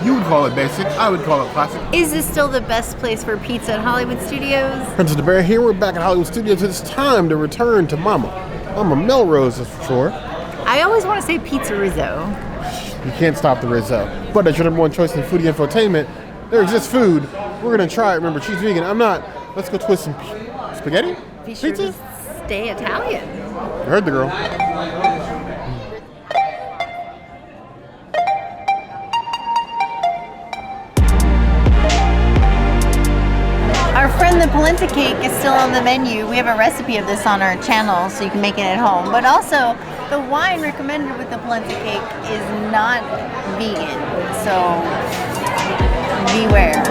You would call it basic. I would call it classic. Is this still the best place for pizza at Hollywood Studios? Princess the Bear here. We're back at Hollywood Studios. It's time to return to Mama Melrose, that's for sure. I always want to say pizza Rizzo. You can't stop the Rizzo. But as your number one choice in foodie infotainment, there exists food. We're going to try it. Remember, she's vegan. I'm not. Let's go twist some spaghetti? Be sure Pizza? to stay Italian. You heard the girl. Our friend the polenta cake is still on the menu. We have a recipe of this on our channel so you can make it at home. But also, the wine recommended with the polenta cake is not vegan, so beware.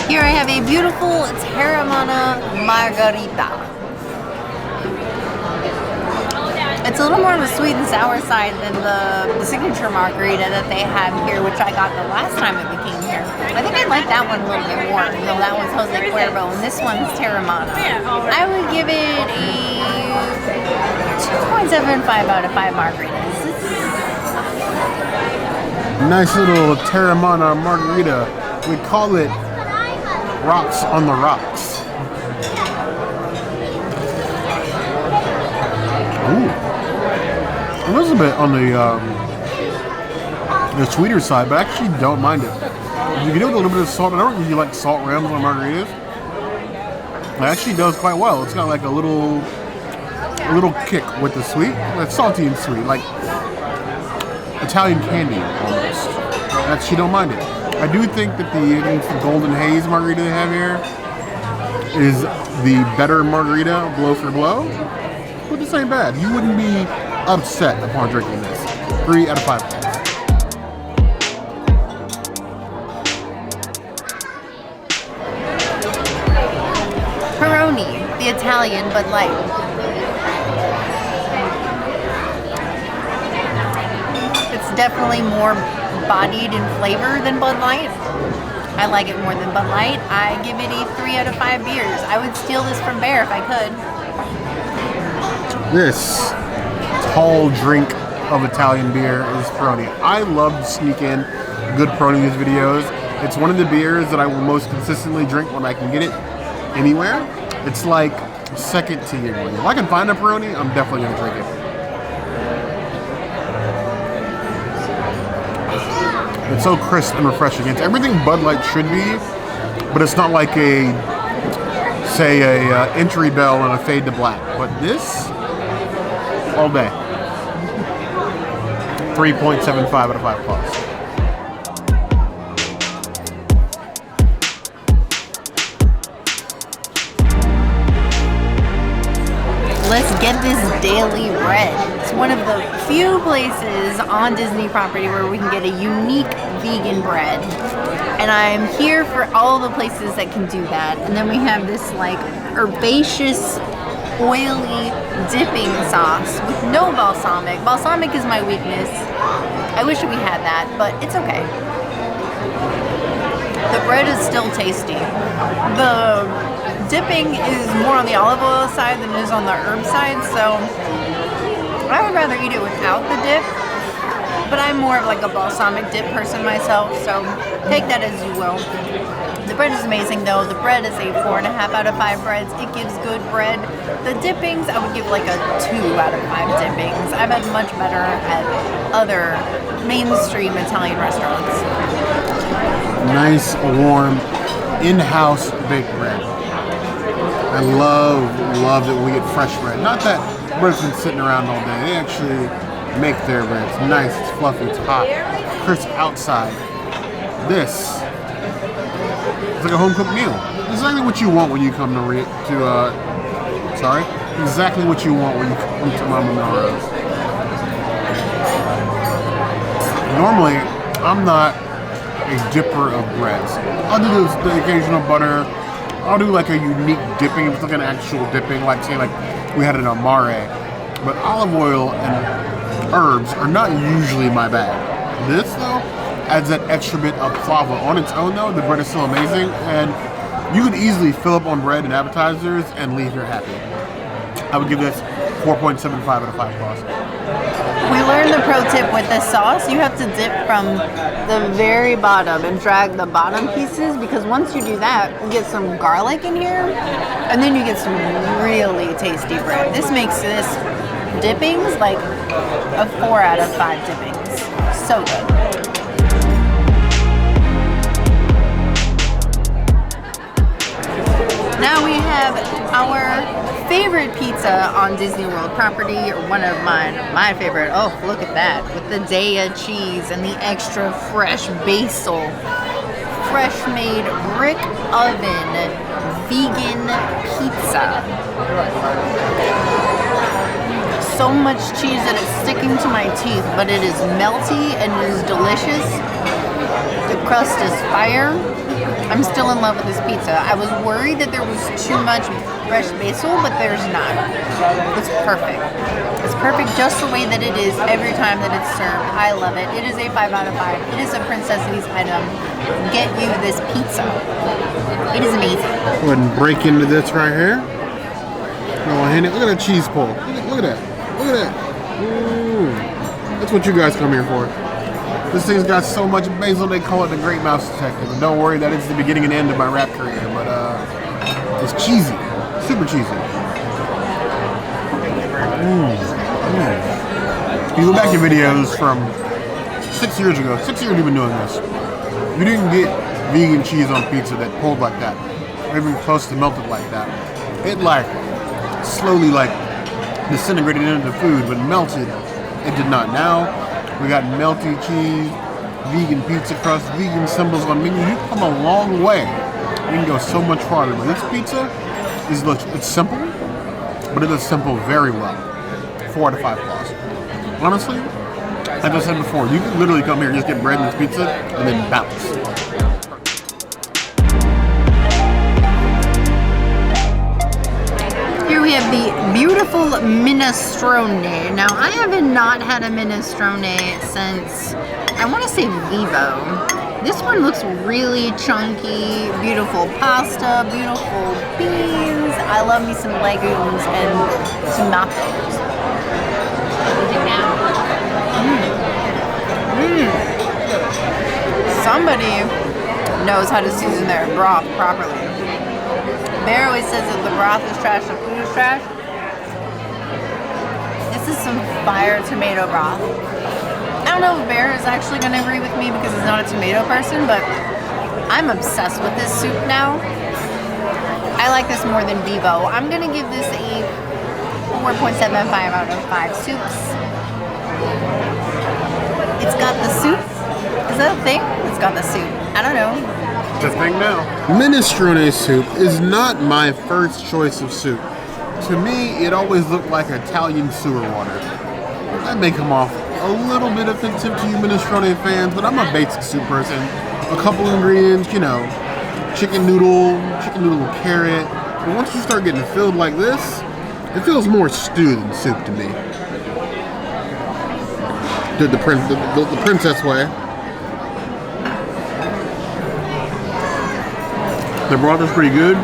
Here I have a beautiful Terramana margarita. It's a little more on the sweet and sour side than the signature margarita that they have here, which I got the last time that we came here. I think I like that one a little bit more. No, that one's Jose Cuervo, and this one's Terramana. I would give it a 2.75 out of 5 margaritas. Nice little Terramana margarita. We call it Rocks on the Rocks. Ooh. A little bit on the sweeter side, but I actually don't mind it. You can do it with a little bit of salt. I don't really like salt rims on margaritas. It actually does quite well. It's got like a little kick with the sweet. It's salty and sweet, like Italian candy almost. I actually don't mind it. I do think that the Golden Haze margarita they have here is the better margarita, blow for blow. But this ain't bad. You wouldn't be upset upon drinking this. 3 out of 5 points. Peroni, the Italian Bud Light. It's definitely more bodied in flavor than Bud Light. I like it more than Bud Light. I give it a 3 out of 5 beers. I would steal this from Bear if I could. This tall drink of Italian beer is Peroni. I love to sneak in good Peroni in these videos. It's one of the beers that I will most consistently drink when I can get it anywhere. It's like second to you. If I can find a Peroni, I'm definitely going to drink it. It's so crisp and refreshing. It's everything Bud Light should be, but it's not like a Entry Bell and a Fade to Black. But this, all day. 3.75 out of 5 plus. Let's get this daily bread. It's one of the few places on Disney property where we can get a unique vegan bread. And I'm here for all the places that can do that. And then we have this like herbaceous, oily dipping sauce with no balsamic. Balsamic is my weakness. I wish we had that, but it's okay. The bread is still tasty. The dipping is more on the olive oil side than it is on the herb side, so I would rather eat it without the dip, but I'm more of like a balsamic dip person myself, so take that as you will. The bread is amazing though. The bread is a 4.5 out of 5 breads. It gives good bread. The dippings, I would give like a 2 out of 5 dippings. I've had much better at other mainstream Italian restaurants. Nice, warm, in-house baked bread. I love that we get fresh bread. Not that bread's been sitting around all day. They actually make their bread. It's nice, it's fluffy, it's hot, crisp outside. This is like a home-cooked meal. Exactly what you want when you come exactly what you want when you come to Mama Melrose. Normally, I'm not a dipper of breads. I'll do the occasional butter. I'll do like a unique dipping, if it's like an actual dipping, like say like we had an amare. But olive oil and herbs are not usually my bag. This though adds that extra bit of flavor. On its own though, the bread is still amazing, and you can easily fill up on bread and appetizers and leave here happy. I would give this 4.75 out of 5 claws. We learned the pro tip with this sauce. You have to dip from the very bottom and drag the bottom pieces, because once you do that, you get some garlic in here, and then you get some really tasty bread. This makes this dippings like a 4 out of 5 dippings. So good. Now we have our favorite pizza on Disney World property, or one of mine, my favorite. Oh, look at that, with the Daya cheese and the extra fresh basil. Fresh made brick oven vegan pizza. So much cheese that it's sticking to my teeth, but it is melty and it is delicious. The crust is fire. I'm still in love with this pizza. I was worried that there was too much fresh basil, but there's not. It's perfect. It's perfect just the way that it is every time that it's served. I love it. It is a 5 out of 5. It is a Princessity's item. Get you this pizza. It is amazing. Go ahead and break into this right here. Look at that cheese pull. Look at that. Look at that. Ooh. That's what you guys come here for. This thing's got so much basil, they call it the Great Mouse Detective. And don't worry, that is the beginning and end of my rap career. But it's cheesy, super cheesy. You go back to videos from 6 years ago. 6 years we've been doing this. You didn't get vegan cheese on pizza that pulled like that, or even close to melted like that. It like slowly like disintegrated into the food, but melted. It did not. Now we got melty cheese, vegan pizza crust, vegan symbols on menu. You've come a long way. You can go so much farther. But this pizza is, it's simple, but it is simple very well. 4 out of 5 claws. Honestly, like I said before, you can literally come here and just get bread and this pizza and then bounce. Here we have the beautiful minestrone. Now, I have not had a minestrone since, I want to say Vivo. This one looks really chunky, beautiful pasta, beautiful beans. I love me some legumes and tomatoes. Somebody knows how to season their broth properly. Bear always says that the broth is trash, the food is trash. This is some fire tomato broth. I don't know if Bear is actually going to agree with me because he's not a tomato person, but I'm obsessed with this soup now. I like this more than Vivo. I'm going to give this a 4.75 out of 5 soups. It's got the soup. Is that a thing? It's got the soup. I don't know. It's a thing now. Minestrone soup is not my first choice of soup. To me, it always looked like Italian sewer water. That may come off a little bit offensive to you minestrone fans, but I'm a basic soup person. A couple ingredients, you know, chicken noodle carrot. But once you start getting filled like this, it feels more stew than soup to me. Did the princess way. The broth is pretty good.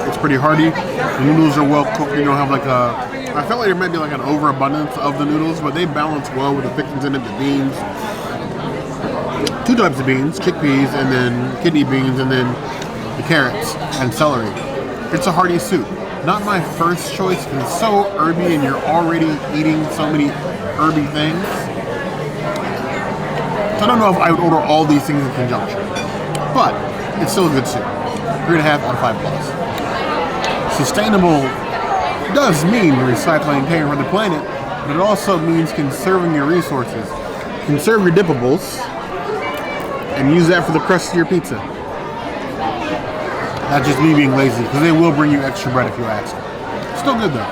It's pretty hearty. The noodles are well cooked. You don't have like I felt like there might be like an overabundance of the noodles, but they balance well with the pickings in it, the beans. 2 types of beans, chickpeas and then kidney beans and then the carrots and celery. It's a hearty soup. Not my first choice because it's so herby and you're already eating so many herby things. So I don't know if I would order all these things in conjunction, but it's still a good soup. 3.5 out of 5 plus. Sustainable does mean recycling and caring for the planet, but it also means conserving your resources. Conserve your dippables and use that for the crust of your pizza. Not just me being lazy, because they will bring you extra bread if you ask. Still good though.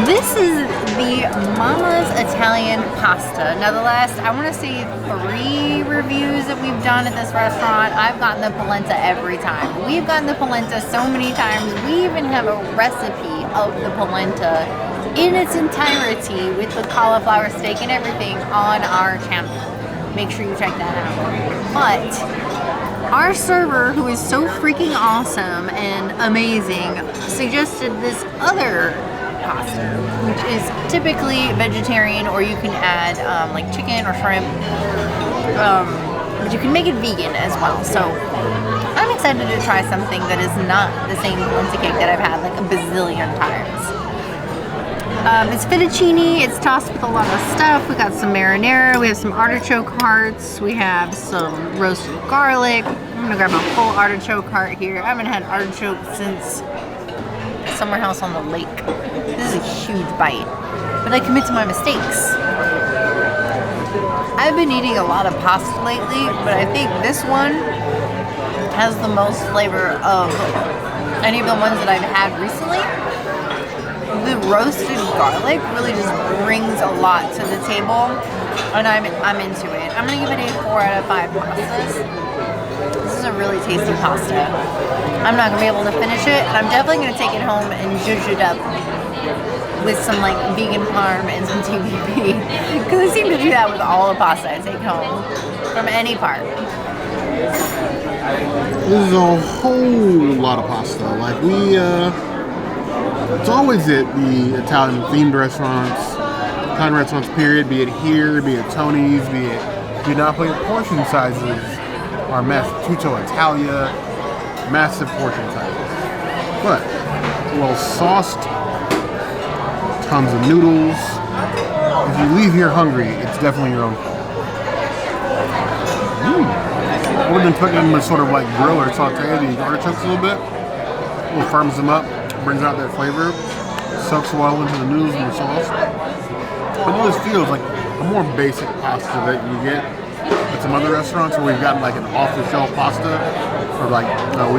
This is the Mama's Italian pasta. Now the last, I want to say 3 reviews that we've done at this restaurant, I've gotten the polenta every time. We've gotten the polenta so many times. We even have a recipe of the polenta in its entirety with the cauliflower steak and everything on our channel. make sure you check that out. But our server, who is so freaking awesome and amazing, suggested this other pasta, which is typically vegetarian, or you can add like chicken or shrimp, but you can make it vegan as well. So I'm excited to try something that is not the same plenty cake that I've had like a bazillion times. It's fettuccine, it's tossed with a lot of stuff. We got some marinara, we have some artichoke hearts, we have some roasted garlic. I'm gonna grab a full artichoke heart here. I haven't had artichoke since Summer House on the Lake. This is a huge bite, but I commit to my mistakes. I've been eating a lot of pasta lately, but I think this one has the most flavor of any of the ones that I've had recently. The roasted garlic really just brings a lot to the table, and I'm into it. I'm gonna give it a 4 out of 5 pastas. This is a really tasty pasta. I'm not gonna be able to finish it, and I'm definitely gonna take it home and zhuzh it up with some like vegan parm and some TBP, because I seem to do that with all the pasta I take home from any park. This is a whole lot of pasta. Like it's always at the Italian themed restaurants, Italian restaurants period, be it here, be it Tony's, be it do not play portion sizes are massive. Tutto Italia, massive portion sizes. But well sauced, tons of noodles. If you leave here hungry, it's definitely your own fault. We've been putting them in sort of like grill or saute the artichokes a little bit. A little firms them up, brings out that flavor, soaks well into the noodles and the sauce. But it just feels like a more basic pasta that you get at some other restaurants where we've gotten like an off-the-shelf pasta, or like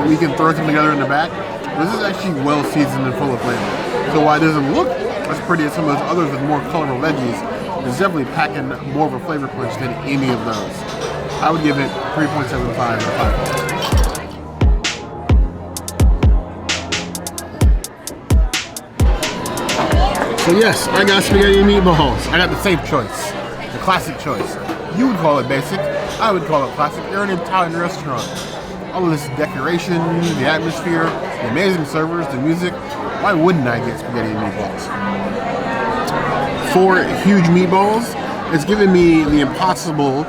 we can throw them together in the back. This is actually well seasoned and full of flavor. So while it doesn't look as pretty as some of those others with more colorful veggies, it's definitely packing more of a flavor punch than any of those. I would give it 3.75 out of 5. So yes, I got spaghetti and meatballs. I got the safe choice, the classic choice. You would call it basic, I would call it classic. They're an Italian restaurant. All of this decoration, the atmosphere, the amazing servers, the music. Why wouldn't I get spaghetti and meatballs? 4 huge meatballs. It's giving me the Impossible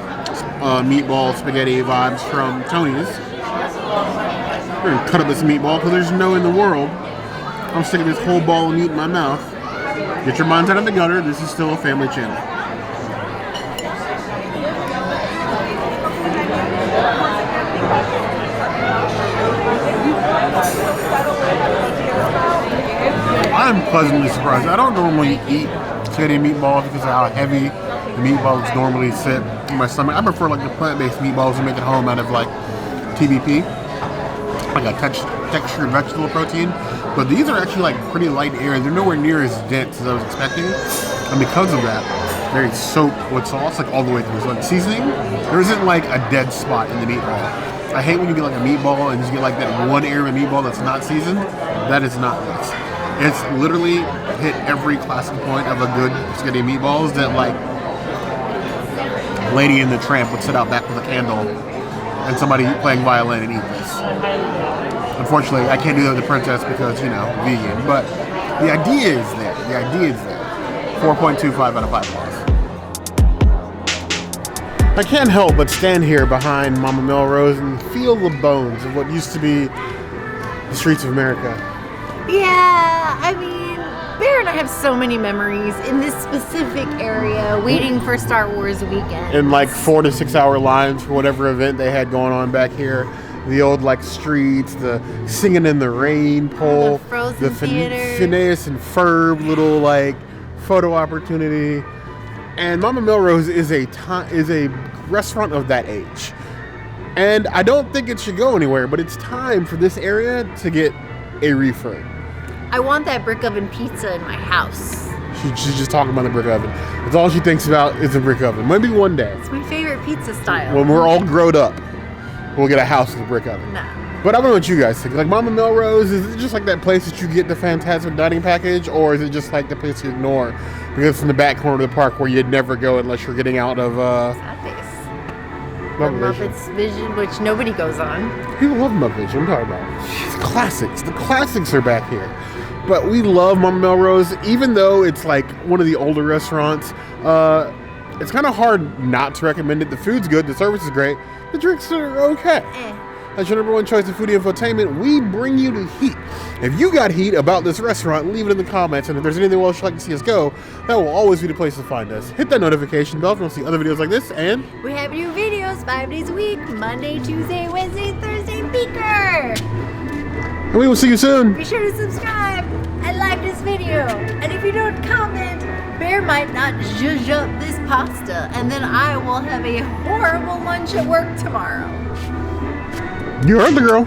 meatball spaghetti vibes from Tony's. We're gonna cut up this meatball because there's no in the world I'm sticking this whole ball of meat in my mouth. Get your minds out of the gutter. This is still a family channel. I'm pleasantly surprised. I don't normally eat spaghetti and meatballs because of how heavy the meatballs normally sit in my stomach. I prefer like the plant-based meatballs we make at home out of like TBP, like a textured vegetable protein. But these are actually like pretty light air. They're nowhere near as dense as I was expecting, and because of that, they're soaked with sauce like all the way through. So like seasoning, there isn't like a dead spot in the meatball. I hate when you get like a meatball and you get like that one area of a meatball that's not seasoned. That is not this. It's literally hit every classic point of a good spaghetti and meatballs that like Lady and the Tramp would sit out back with a candle and somebody playing violin and eat this. Unfortunately, I can't do that with the Princess because, you know, vegan. But the idea is there. The idea is there. 4.25 out of 5 stars. I can't help but stand here behind Mama Melrose and feel the bones of what used to be the streets of America. Yeah, I mean, Bear and I have so many memories in this specific area waiting for Star Wars weekend. In like 4 to 6 hour lines for whatever event they had going on back here. The old like streets, the singing in the rain pole, the Frozen Theater, Phineas and Ferb little like photo opportunity. And Mama Melrose is a restaurant of that age. And I don't think it should go anywhere, but it's time for this area to get a refurb. I want that brick oven pizza in my house. She's just talking about the brick oven. That's all she thinks about is the brick oven. Maybe one day. It's my favorite pizza style. When we're all grown up, we'll get a house with a brick oven. No. But I don't know what you guys think. Like Mama Melrose, is it just like that place that you get the Fantasmic dining package, or is it just like the place you ignore because it's in the back corner of the park where you'd never go unless you're getting out of The Muppet Vision. Muppets Vision, which nobody goes on. People love Muppet Vision. I'm talking about the classics. The classics are back here. But we love Mama Melrose, even though it's like one of the older restaurants. It's kind of hard not to recommend it. The food's good. The service is great. The drinks are okay. As your number one choice of foodie infotainment, we bring you to heat. If you got heat about this restaurant, leave it in the comments. And if there's anything else you'd like to see us go, that will always be the place to find us. Hit that notification bell if you want to see other videos like this. And we have new videos 5 days a week. Monday, Tuesday, Wednesday, Thursday, Beaker. we will see you soon. Be sure to subscribe and like this video. And if you don't comment, Bear might not zhuzh up this pasta. And then I will have a horrible lunch at work tomorrow. You heard the girl.